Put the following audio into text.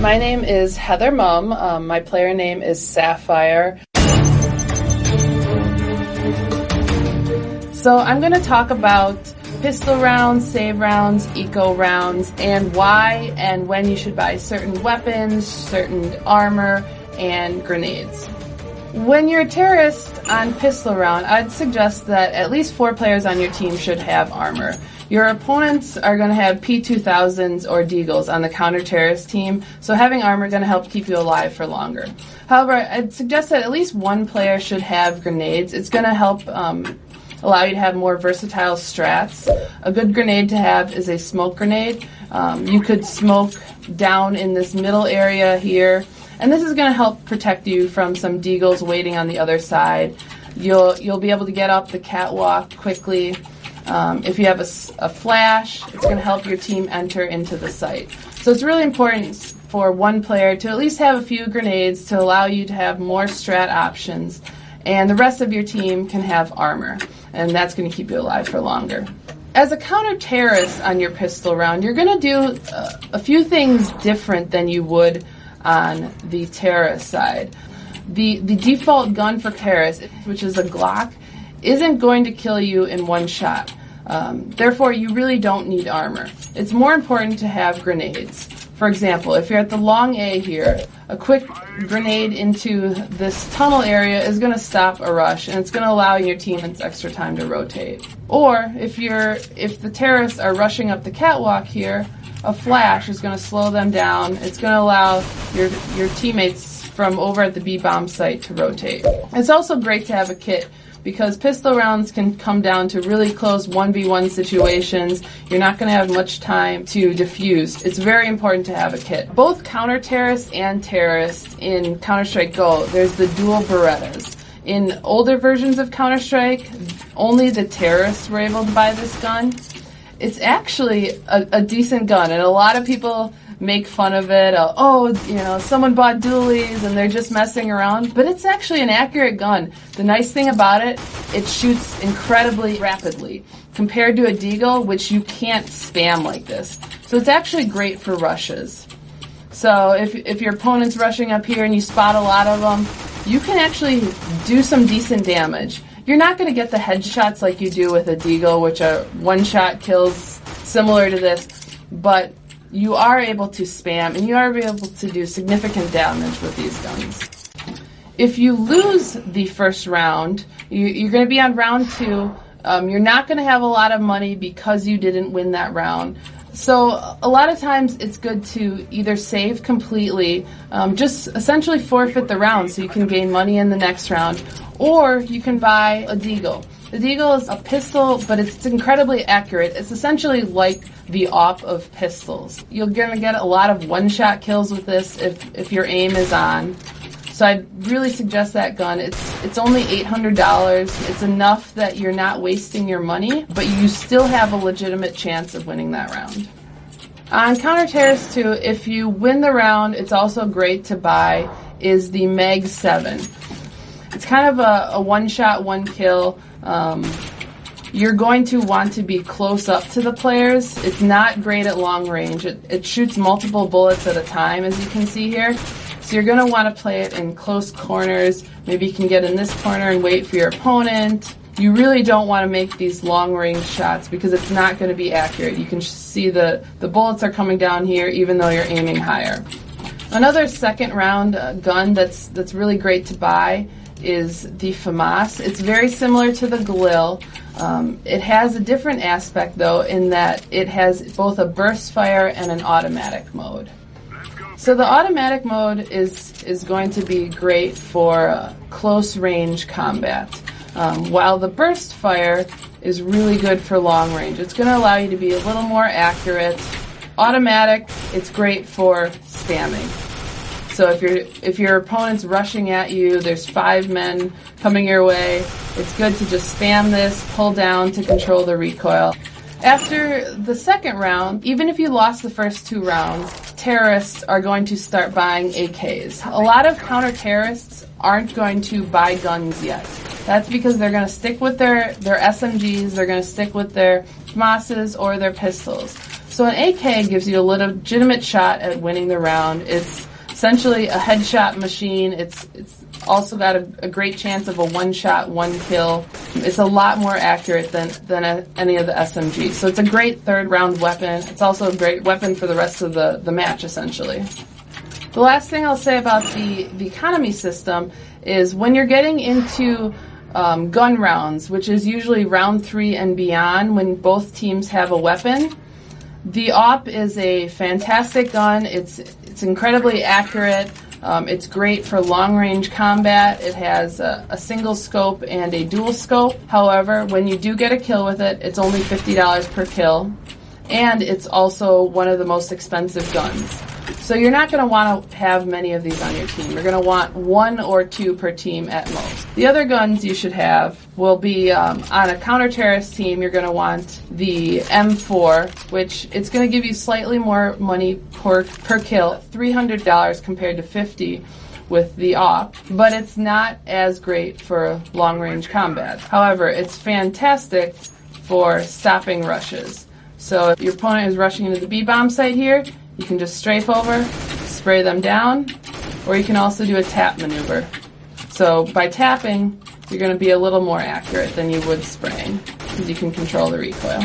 My name is Heather Mumm. My player name is Sapphire. So I'm going to talk about pistol rounds, save rounds, eco rounds, and why and when you should buy certain weapons, certain armor, and grenades. When you're a terrorist on pistol round, I'd suggest that at least 4 players on your team should have armor. Your opponents are going to have P2000s or Deagles on the counter-terrorist team, so having armor is going to help keep you alive for longer. However, I'd suggest that at least one player should have grenades. It's going to help allow you to have more versatile strats. A good grenade to have is a smoke grenade. You could smoke down in this middle area here, and this is going to help protect you from some Deagles waiting on the other side. You'll be able to get up the catwalk quickly. If you have a flash, it's going to help your team enter into the site. So it's really important for one player to at least have a few grenades to allow you to have more strat options, and the rest of your team can have armor, and that's going to keep you alive for longer. As a counter-terrorist on your pistol round, you're going to do a few things different than you would on the terrorist side. The default gun for terrorists, which is a Glock, isn't going to kill you in one shot. Therefore, you really don't need armor. It's more important to have grenades. For example, if you're at the long A here, a quick grenade into this tunnel area is going to stop a rush, and it's going to allow your team extra time to rotate. Or if the terrorists are rushing up the catwalk here, a flash is going to slow them down. It's going to allow your teammates from over at the B-bomb site to rotate. It's also great to have a kit, because pistol rounds can come down to really close 1v1 situations. You're not going to have much time to defuse. It's very important to have a kit. Both counter-terrorists and terrorists in Counter-Strike Go, there's the dual Berettas. In older versions of Counter-Strike, only the terrorists were able to buy this gun. It's actually a decent gun, and a lot of people make fun of it. Someone bought dualies and they're just messing around. But it's actually an accurate gun. The nice thing about it, it shoots incredibly rapidly compared to a Deagle, which you can't spam like this. So it's actually great for rushes. So if your opponent's rushing up here and you spot a lot of them, you can actually do some decent damage. You're not going to get the headshots like you do with a Deagle, which are one-shot kills similar to this, but you are able to spam, and you are able to do significant damage with these guns. If you lose the first round, you're going to be on round 2. You're not going to have a lot of money because you didn't win that round. So a lot of times it's good to either save completely, just essentially forfeit the round so you can gain money in the next round, or you can buy a Deagle. The Deagle is a pistol, but it's incredibly accurate. It's essentially like the AWP of pistols. You're going to get a lot of one-shot kills with this if your aim is on. So I'd really suggest that gun. It's only $800. It's enough that you're not wasting your money, but you still have a legitimate chance of winning that round. On Counter-Terrorist 2, if you win the round, it's also great to buy is the Mag 7. It's kind of a one-shot, one-kill. You're going to want to be close up to the players. It's not great at long range. It shoots multiple bullets at a time, as you can see here. So you're going to want to play it in close corners. Maybe you can get in this corner and wait for your opponent. You really don't want to make these long-range shots because it's not going to be accurate. You can see the bullets are coming down here even though you're aiming higher. Another second-round gun that's really great to buy is the FAMAS. It's very similar to the Galil. It has a different aspect, though, in that it has both a burst fire and an automatic mode. So the automatic mode is going to be great for close-range combat, while the burst fire is really good for long range. It's going to allow you to be a little more accurate. Automatic, it's great for spamming. So if your opponent's rushing at you, there's 5 men coming your way, it's good to just spam this, pull down to control the recoil. After the second round, even if you lost the first 2 rounds, terrorists are going to start buying AKs. A lot of counter-terrorists aren't going to buy guns yet. That's because they're going to stick with their SMGs, they're going to stick with their FAMASs or their pistols. So an AK gives you a legitimate shot at winning the round. It's essentially a headshot machine. It's also got a great chance of a one-shot, one-kill. It's a lot more accurate than any of the SMGs. So it's a great third-round weapon. It's also a great weapon for the rest of the match, essentially. The last thing I'll say about the economy system is when you're getting into gun rounds, which is usually round 3 and beyond, when both teams have a weapon, the AWP is a fantastic gun. It's incredibly accurate. It's great for long-range combat. It has a single scope and a dual scope. However, when you do get a kill with it, it's only $50 per kill, and it's also one of the most expensive guns. So you're not going to want to have many of these on your team. You're going to want 1 or 2 per team at most. The other guns you should have will be on a counter-terrorist team. You're going to want the M4, which it's going to give you slightly more money per kill, $300 compared to $50 with the AWP, but it's not as great for long-range combat. However, it's fantastic for stopping rushes. So if your opponent is rushing into the B-bomb site here, you can just strafe over, spray them down, or you can also do a tap maneuver. So by tapping, you're going to be a little more accurate than you would spraying, because you can control the recoil.